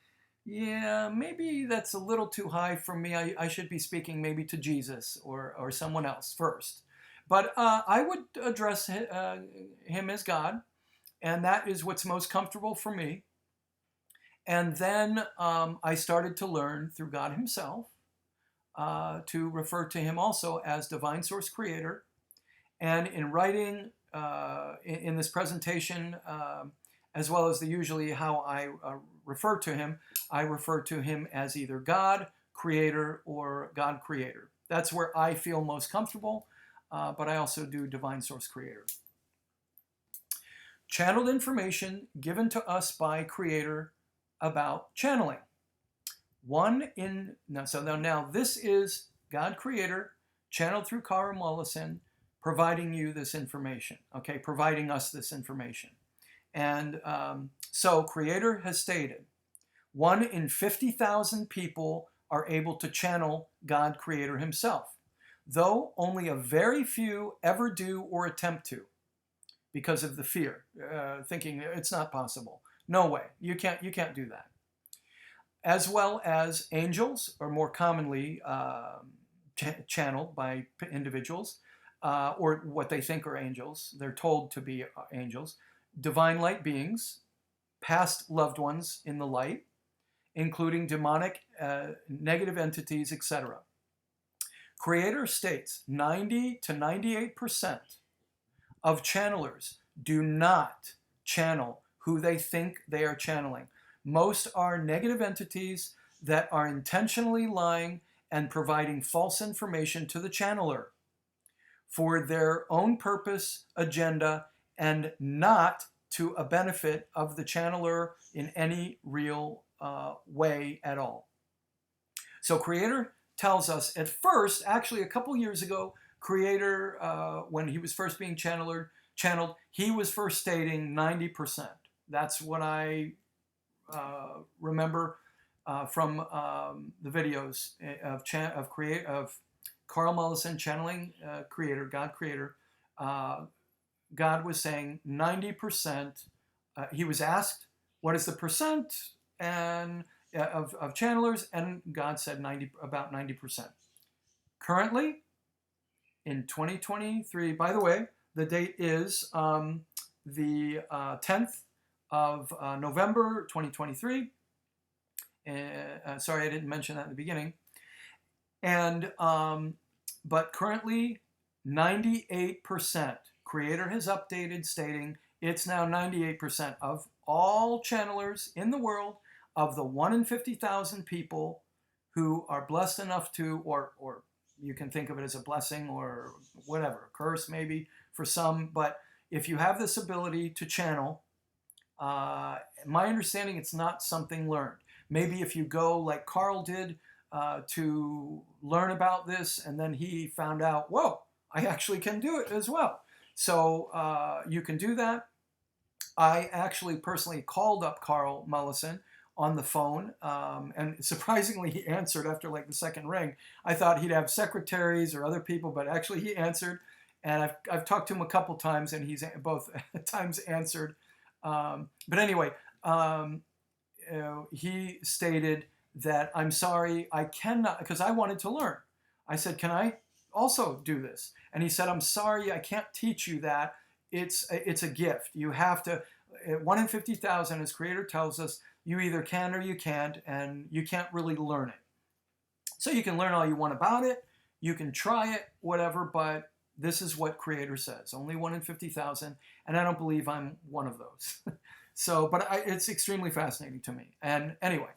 yeah, maybe that's a little too high for me. I should be speaking maybe to Jesus or someone else first. But I would address Him as God, and that is what's most comfortable for me. And then I started to learn through God Himself to refer to Him also as Divine Source Creator. And in writing, in this presentation, as well as usually how I refer to Him, I refer to Him as either God, Creator, or God Creator. That's where I feel most comfortable, but I also do Divine Source Creator. Channeled information given to us by Creator about channeling. Now this is God Creator, channeled through Karl Mollison, providing you this information, okay, providing us this information. And so Creator has stated, 1 in 50,000 people are able to channel God Creator Himself, though only a very few ever do or attempt to, because of the fear, thinking it's not possible. No way, you can't do that. As well as angels, or more commonly channeled by individuals, or what they think are angels. They're told to be angels. Divine light beings, past loved ones in the light, including demonic, negative entities, etc. Creator states 90 to 98% of channelers do not channel who they think they are channeling. Most are negative entities that are intentionally lying and providing false information to the channeler for their own purpose, agenda, and not to a benefit of the channeler in any real way at all. So Creator tells us at first, actually a couple years ago, Creator, when he was first being channeled, he was first stating 90%. That's what I remember from the videos of Karl Mollison channeling Creator, God Creator. God was saying 90%. He was asked, what is the percent and of channelers? And God said about 90%. Currently, in 2023, by the way, the date is the 10th of November 2023. Sorry, I didn't mention that in the beginning. And but currently, 98%. Creator has updated, stating it's now 98% of all channelers in the world, of the 1 in 50,000 people who are blessed enough to, or you can think of it as a blessing or whatever, a curse maybe for some, but if you have this ability to channel, my understanding, it's not something learned. Maybe if you go like Karl did to learn about this, and then he found out, whoa, I actually can do it as well. So you can do that. I actually personally called up Karl Mollison on the phone, and surprisingly he answered after like the second ring. I thought he'd have secretaries or other people, but actually he answered, and I've talked to him a couple times, and he's both times answered. But anyway, he stated that, I'm sorry, I cannot, because I wanted to learn. I said, can I also do this? And he said, I'm sorry, I can't teach you that. It's a gift. You have to, 1 in 50,000, as Creator tells us, you either can or you can't, and you can't really learn it. So you can learn all you want about it, you can try it, whatever, but this is what Creator says, only 1 in 50,000, and I don't believe I'm one of those. So, but it's extremely fascinating to me. And anyway,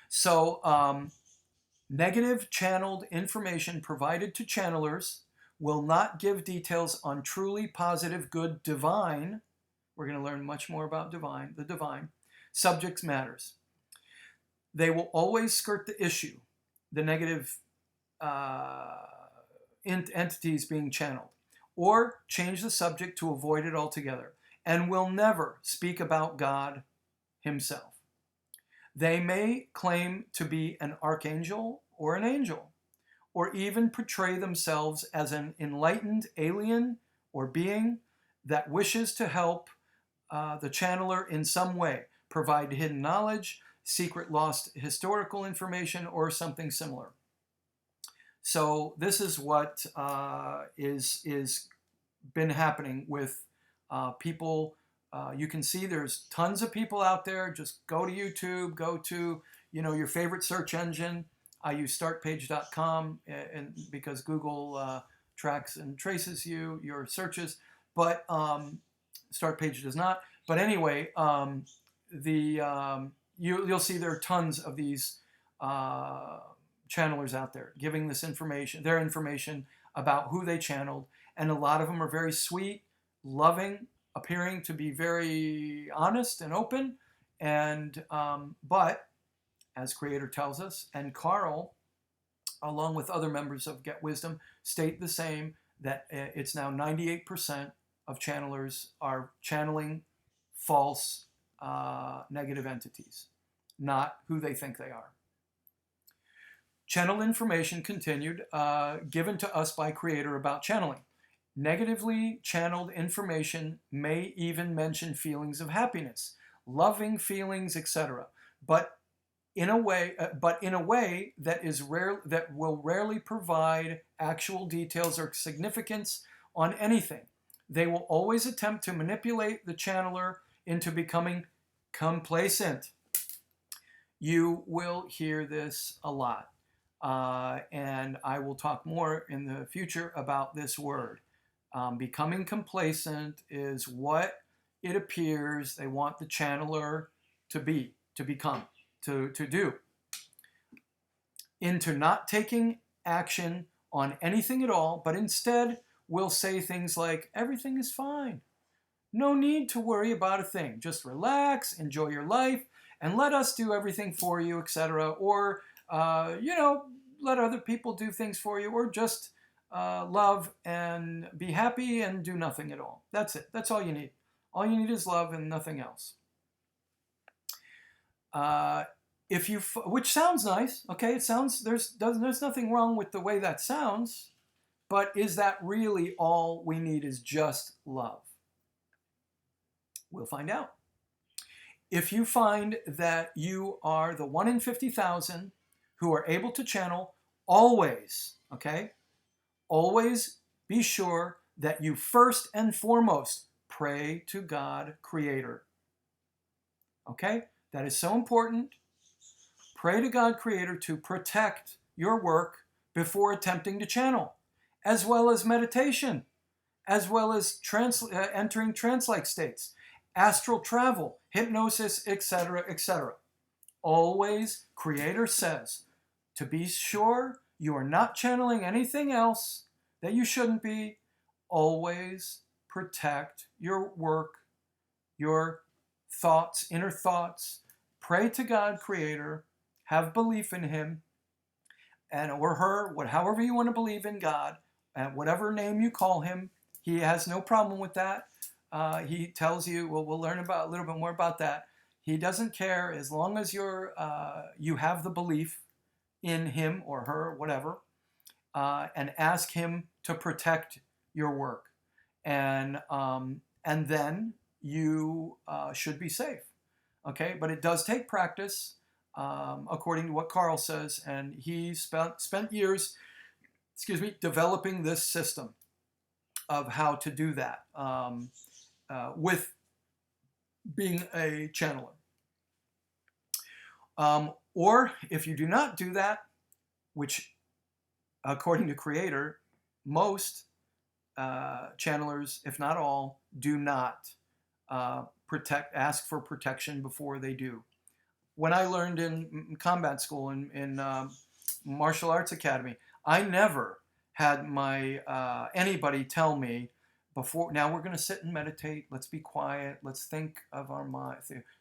so negative channeled information provided to channelers will not give details on truly positive, good, divine. We're going to learn much more about divine, the divine subjects matters. They will always skirt the issue, the negative entities being channeled, or change the subject to avoid it altogether, and will never speak about God himself. They may claim to be an archangel or an angel, or even portray themselves as an enlightened alien or being that wishes to help the channeler in some way, provide hidden knowledge, secret lost historical information, or something similar. So this is what is been happening with people. You can see there's tons of people out there. Just go to YouTube, go to your favorite search engine. I use startpage.com and because Google tracks and traces your searches, but Startpage does not. But anyway, you'll see there are tons of these channelers out there giving this information, their information about who they channeled, and a lot of them are very sweet, loving, appearing to be very honest and open, and but as Creator tells us, and Karl, along with other members of Get Wisdom, state the same, that it's now 98% of channelers are channeling false negative entities, not who they think they are. Channel information continued, given to us by Creator about channeling. Negatively channeled information may even mention feelings of happiness, loving feelings, etc., but in a way that is rare, that will rarely provide actual details or significance on anything. They will always attempt to manipulate the channeler into becoming complacent. You will hear this a lot, and I will talk more in the future about this word. Becoming complacent is what it appears they want the channeler to be, to become, to do. Into not taking action on anything at all, but instead will say things like, everything is fine. No need to worry about a thing. Just relax, enjoy your life, and let us do everything for you, etc. Or, let other people do things for you, or just love and be happy and do nothing at all. That's it. That's all you need. All you need is love and nothing else. Which sounds nice, okay? It sounds, there's nothing wrong with the way that sounds, but is that really all we need is just love? We'll find out. If you find that you are the 1 in 50,000 who are able to channel, always, okay? Always be sure that you first and foremost pray to God, Creator. Okay? That is so important. Pray to God, Creator, to protect your work before attempting to channel, as well as meditation, as well as entering trance-like states, astral travel, hypnosis, etc., etc. Always, Creator says, to be sure you are not channeling anything else that you shouldn't be, always protect your work, your thoughts, inner thoughts. Pray to God, Creator, have belief in Him, and or her, however you want to believe in God, and whatever name you call Him, He has no problem with that. He tells you, well, we'll learn about a little bit more about that. He doesn't care as long as you have the belief in Him or her, whatever, and ask Him to protect your work, and then you should be safe. Okay, but it does take practice, according to what Karl says, and he spent years, developing this system of how to do that with being a channeler. Or if you do not do that, which according to Creator, most channelers, if not all, do not ask for protection before they do. When I learned in combat school, in martial arts academy, I never had anybody tell me before, now we're going to sit and meditate, let's be quiet, let's think of our mind,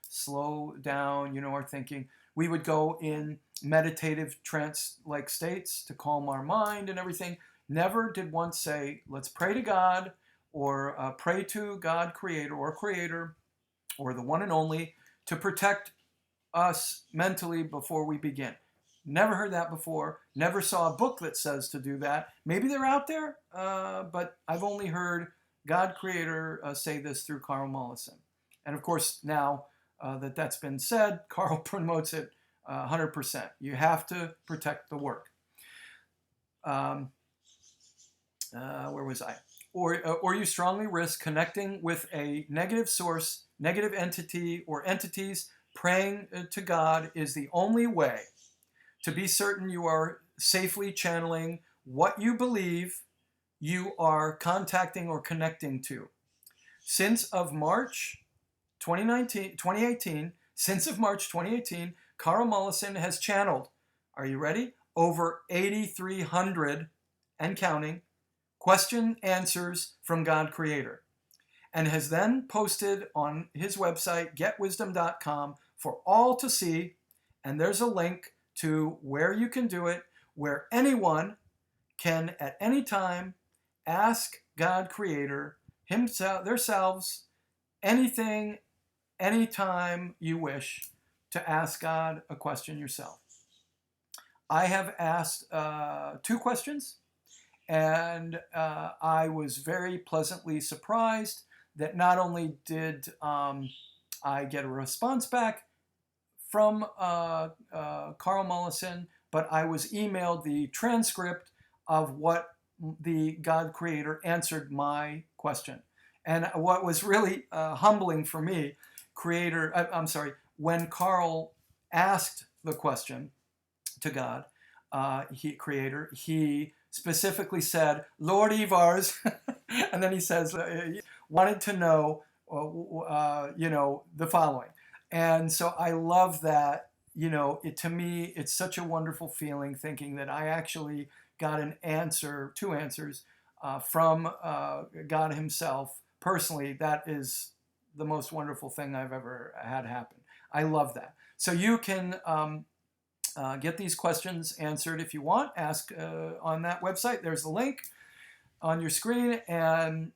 slow down, our thinking. We would go in meditative trance-like states to calm our mind and everything. Never did one say, let's pray to God, or pray to God, Creator, or the one and only, to protect us mentally before we begin. Never heard that before. Never saw a book that says to do that. Maybe they're out there, but I've only heard God, Creator say this through Karl Mollison. And of course, now that's been said, Karl promotes it 100%. You have to protect the work. Where was I? Or you strongly risk connecting with a negative source, negative entity, or entities. Praying to God is the only way to be certain you are safely channeling what you believe you are contacting or connecting to. Since of March 2018, Karl Mollison has channeled, are you ready? Over 8,300 and counting question answers from God, Creator, and has then posted on his website, GetWisdom.com, for all to see. And there's a link to where you can do it, where anyone can at any time ask God, Creator, himself, themselves, anything, anytime you wish to ask God a question yourself. I have asked 2 questions, and I was very pleasantly surprised that not only did I get a response back from Karl Mollison, but I was emailed the transcript of what the God Creator answered my question. And what was really humbling for me, when Karl asked the question to God, Creator, he specifically said, Lord Ivars, and then he says, wanted to know the following. And so I love that. To me, it's such a wonderful feeling thinking that I actually got two answers from God Himself personally. That is the most wonderful thing I've ever had happen. I love that. So you can get these questions answered if you want. Ask on that website. There's the link on your screen, and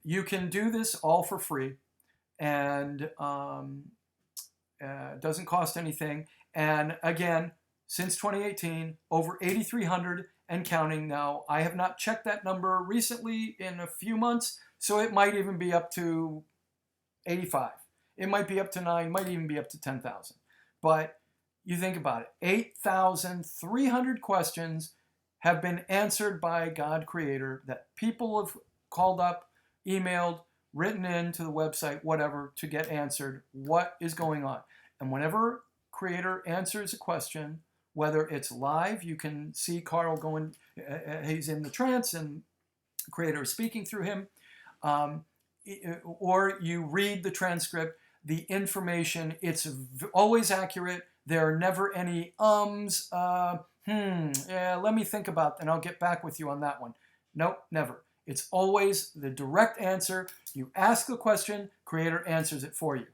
you can do this all for free, and it doesn't cost anything. And again, since 2018, over 8,300 and counting now. I have not checked that number recently in a few months, so it might even be up to 85. It might be up to 9, might even be up to 10,000. But you think about it, 8,300 questions have been answered by God Creator that people have called up, emailed, written into the website, whatever, to get answered what is going on. And whenever Creator answers a question, whether it's live, you can see Karl going, he's in the trance and Creator is speaking through him, or you read the transcript, the information, it's always accurate. There are never any yeah, let me think about that and I'll get back with you on that one. Nope, never. It's always the direct answer. You ask the question, Creator answers it for you.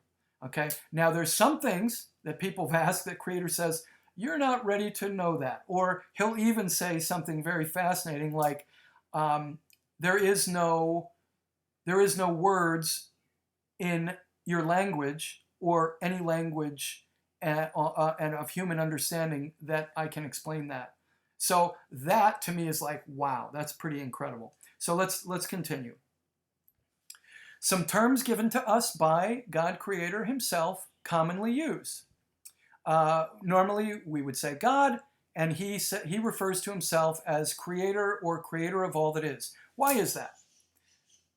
Okay? Now there's some things that people have asked that Creator says, you're not ready to know that. Or he'll even say something very fascinating like, there is no words in your language or any language and of human understanding that I can explain that. So that to me is like, wow, that's pretty incredible. So let's continue. Some terms given to us by God Creator Himself commonly used. Normally we would say God, and he refers to Himself as Creator or Creator of all that is. Why is that?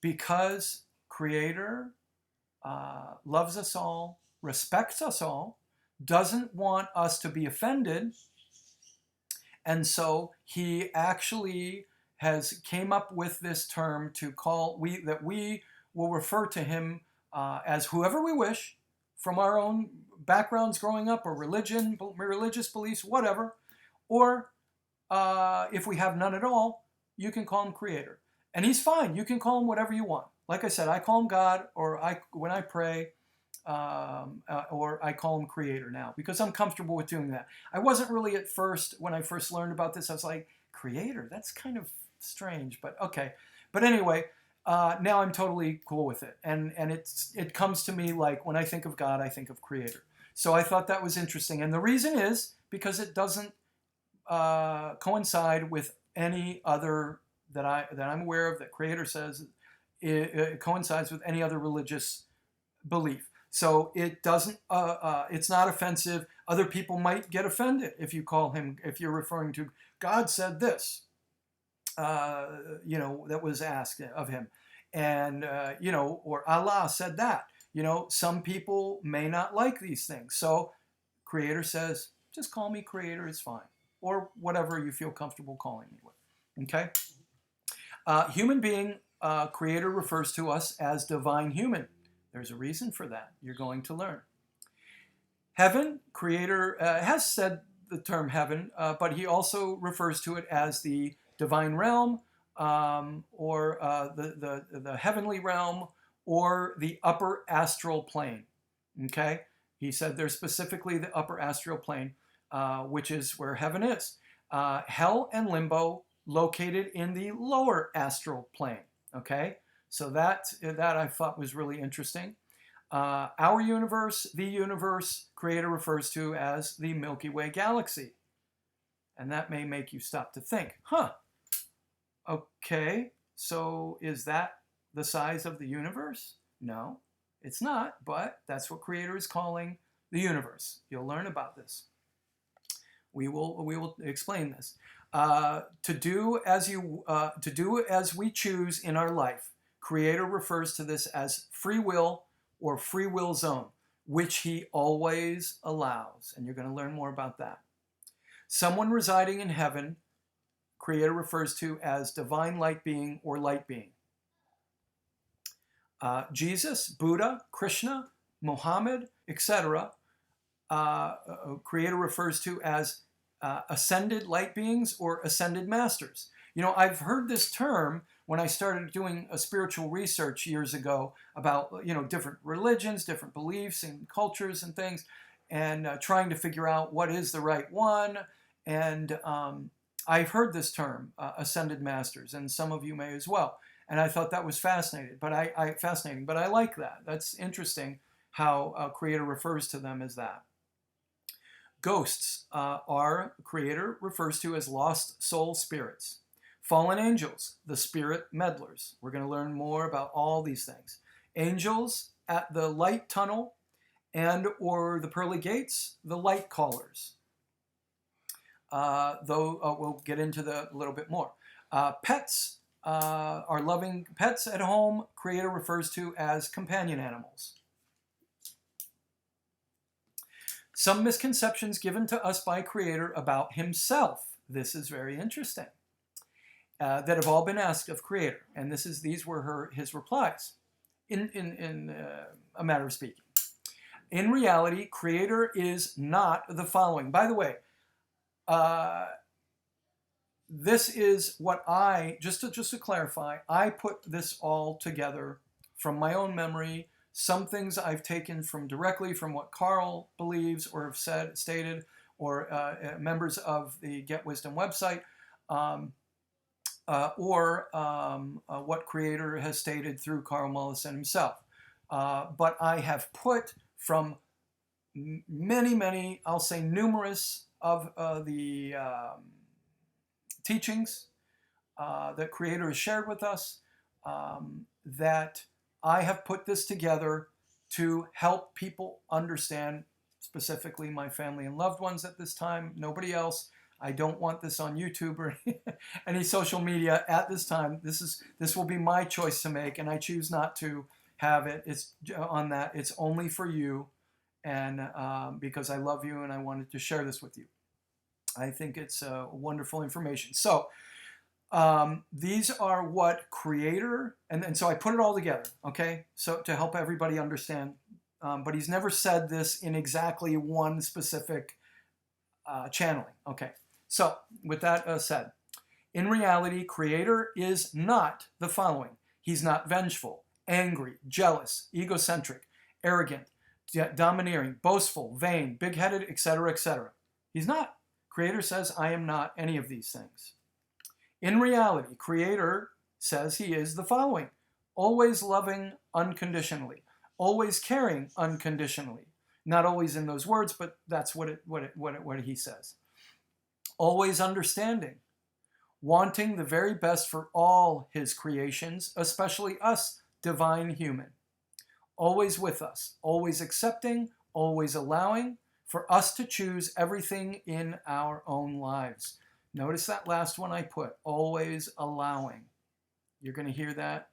Because Creator loves us all, respects us all, doesn't want us to be offended, and so He actually came up with this term to call that we will refer to Him as whoever we wish, from our own backgrounds growing up, or religion, religious beliefs, whatever, or if we have none at all, you can call Him Creator, and He's fine. You can call Him whatever you want. Like I said, I call Him God, or when I pray, or I call Him Creator now because I'm comfortable with doing that. I wasn't really at first, when I first learned about this, I was like, Creator, that's kind of strange, but okay. But anyway, now I'm totally cool with it. And it comes to me like when I think of God, I think of Creator. So I thought that was interesting. And the reason is because it doesn't coincide with any other that I'm aware of that Creator says it coincides with any other religious belief. So it doesn't, it's not offensive. Other people might get offended if you call Him, if you're referring to God said this, that was asked of Him. And, or Allah said that. Some people may not like these things. So Creator says, just call me Creator, it's fine. Or whatever you feel comfortable calling me with. Okay? Human being, Creator refers to us as divine human. There's a reason for that. You're going to learn. Heaven, Creator has said the term heaven, but He also refers to it as the divine realm, or the heavenly realm, or the upper astral plane. Okay? He said there's specifically the upper astral plane, which is where heaven is. Hell and limbo located in the lower astral plane. Okay? So that I thought was really interesting. Our universe, the universe, Creator refers to as the Milky Way galaxy. And that may make you stop to think, okay, so is that the size of the universe? No, it's not, but that's what Creator is calling the universe. You'll learn about this. We will explain this. To do as we choose in our life. Creator refers to this as free will or free will zone, which He always allows. And you're going to learn more about that. Someone residing in heaven, Creator refers to as divine light being or light being. Jesus, Buddha, Krishna, Muhammad, etc. Creator refers to as ascended light beings or ascended masters. You know, I've heard this term when I started doing a spiritual research years ago about, you know, different religions, different beliefs and cultures and things, and trying to figure out what is the right one. And I've heard this term, ascended masters, and some of you may as well. And I thought that was fascinating, but I like that. That's interesting how Creator refers to them as that. Ghosts are Creator refers to as lost soul spirits. Fallen angels, the spirit meddlers. We're going to learn more about all these things. Angels at the light tunnel and or the pearly gates, the light callers. Though we'll get into a little bit more. Pets are loving pets at home. Creator refers to as companion animals. Some misconceptions given to us by Creator about himself. This is very interesting. That have all been asked of Creator, and these were his replies, in a matter of speaking. In reality, Creator is not the following. By the way, this is what just to clarify, I put this all together from my own memory. Some things I've taken directly from what Karl believes or have stated, or members of the Get Wisdom website. Or what Creator has stated through Karl Mollison himself. But I have put from many, I'll say numerous of the teachings that Creator has shared with us, that I have put this together to help people understand, specifically my family and loved ones at this time, nobody else. I don't want this on YouTube or any social media at this time. This will be my choice to make, and I choose not to have it. It's on that. It's only for you, and because I love you and I wanted to share this with you. I think it's wonderful information. So these are what Creator, and so I put it all together, okay? So to help everybody understand, but he's never said this in exactly one specific channeling, okay? So, with that said, in reality, Creator is not the following. He's not vengeful, angry, jealous, egocentric, arrogant, domineering, boastful, vain, big-headed, etc., etc. He's not. Creator says, I am not any of these things. In reality, Creator says he is the following. Always loving unconditionally, always caring unconditionally. Not always in those words, but that's what he says. Always understanding, wanting the very best for all his creations, especially us, divine human. Always with us, always accepting, always allowing for us to choose everything in our own lives. Notice that last one I put, always allowing. You're going to hear that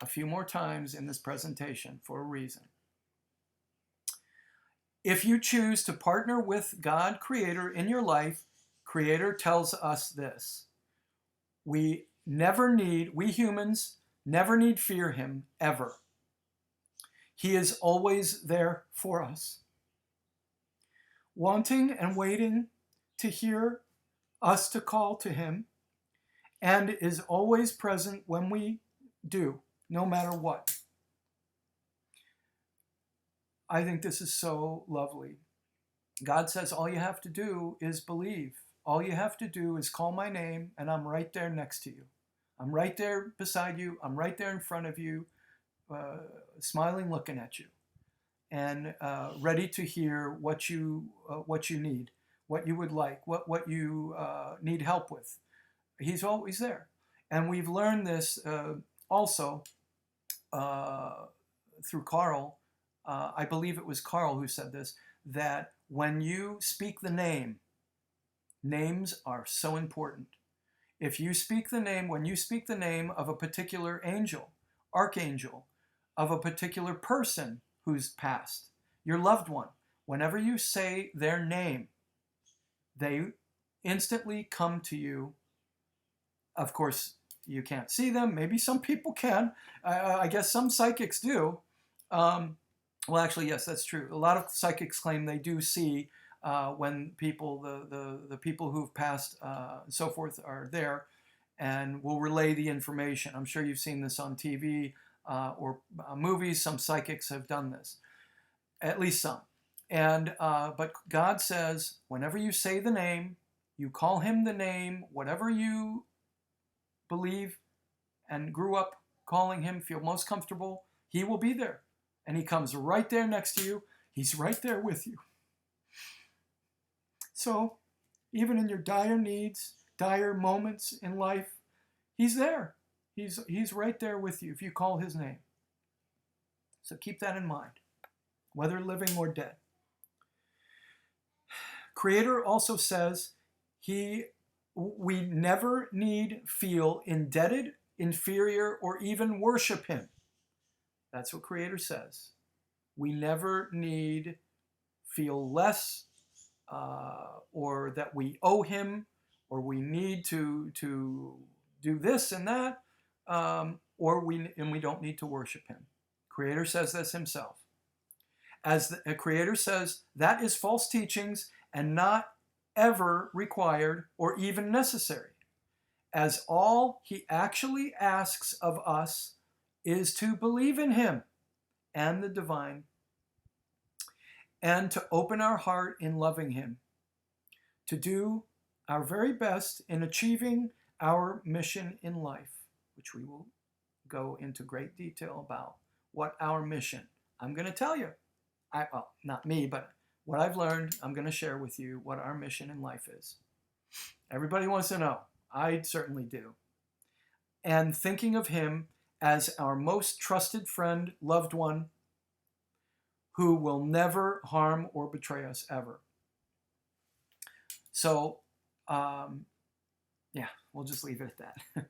a few more times in this presentation for a reason. If you choose to partner with God, Creator, in your life, Creator tells us this. We humans never need fear him, ever. He is always there for us, wanting and waiting to hear us to call to him, and is always present when we do, no matter what. I think this is so lovely. God says all you have to do is believe. All you have to do is call my name, and I'm right there next to you. I'm right there beside you. I'm right there in front of you, smiling, looking at you, and ready to hear what you need, what you would like, what you need help with. He's always there. And we've learned this also through Karl. I believe it was Karl who said this, that when you speak the name, names are so important. If you speak the name, when you speak the name of a particular angel, archangel, of a particular person who's passed, your loved one, whenever you say their name, they instantly come to you. Of course, You can't see them. Maybe some people can. I guess some psychics do. Well, actually, yes, that's true. A lot of psychics claim they do see when people, the people who've passed and so forth are there and will relay the information. I'm sure you've seen this on TV or movies. Some psychics have done this, at least some. And but God says, whenever you say the name, you call him the name, whatever you believe and grew up calling him, feel most comfortable, he will be there. And he comes right there next to you. He's right there with you. So even in your dire needs, dire moments in life, he's there. He's right there with you if you call his name. So keep that in mind, whether living or dead. Creator also says we never need feel indebted, inferior, or even worship him. That's what Creator says. We never need feel less or that we owe him or we need to do this and that and we don't need to worship him. Creator says this himself. As the Creator says, that is false teachings and not ever required or even necessary, as all he actually asks of us is to believe in him and the divine and to open our heart in loving him, to do our very best in achieving our mission in life, which we will go into great detail about what our mission. I'm going to tell you, well, not me, but what I've learned, I'm going to share with you what our mission in life is. Everybody wants to know. I certainly do. And thinking of him as our most trusted friend, loved one, who will never harm or betray us ever. So, yeah, we'll just leave it at that.